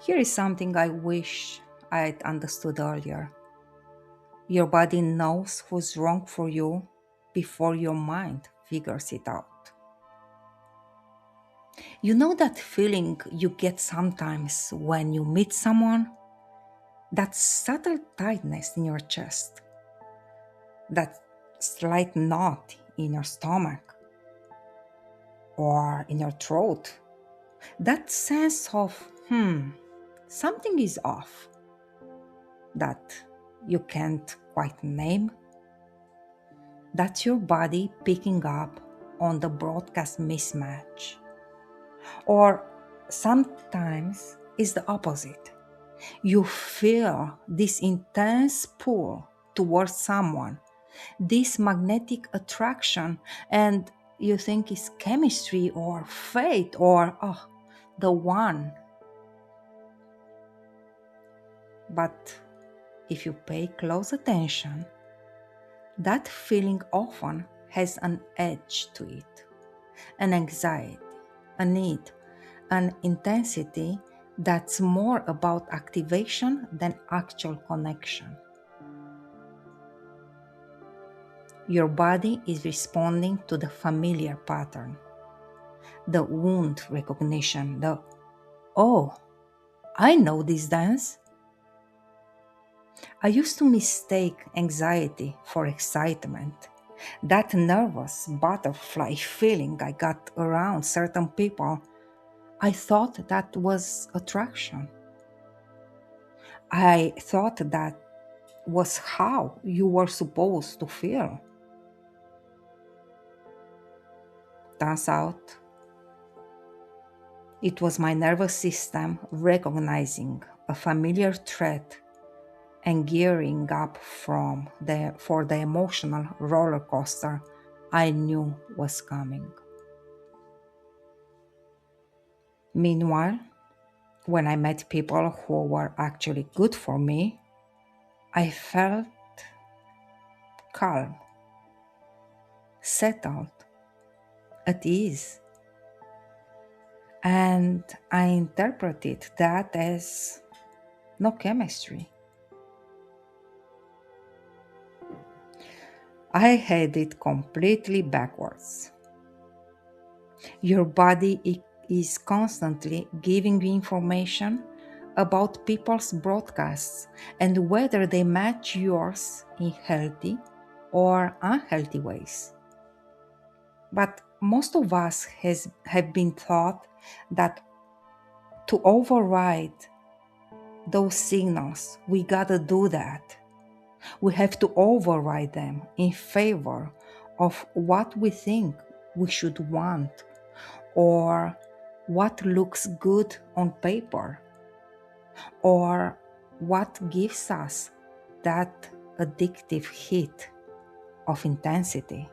Here is something I wish I'd understood earlier. Your body knows who's wrong for you before your mind figures it out. You know that feeling you get sometimes when you meet someone? That subtle tightness in your chest, that slight knot in your stomach or in your throat, that sense of, something is off that you can't quite name. That's your body picking up on the broadcast mismatch. Or sometimes it's the opposite. You feel this intense pull towards someone, this magnetic attraction, and you think it's chemistry or fate or, the one. But if you pay close attention, that feeling often has an edge to it, an anxiety, a need, an intensity that's more about activation than actual connection. Your body is responding to the familiar pattern, the wound recognition, the, oh, I know this dance. I used to mistake anxiety for excitement. That nervous butterfly feeling I got around certain people, I thought that was attraction. I thought that was how you were supposed to feel. Turns out it was my nervous system recognizing a familiar threat and gearing up for the emotional roller coaster I knew was coming. Meanwhile, when I met people who were actually good for me, I felt calm, settled, at ease. And I interpreted that as no chemistry. I had it completely backwards. Your body is constantly giving you information about people's broadcasts and whether they match yours in healthy or unhealthy ways. But most of us have been taught that to override those signals, we gotta do that. We have to override them in favor of what we think we should want or what looks good on paper or what gives us that addictive hit of intensity.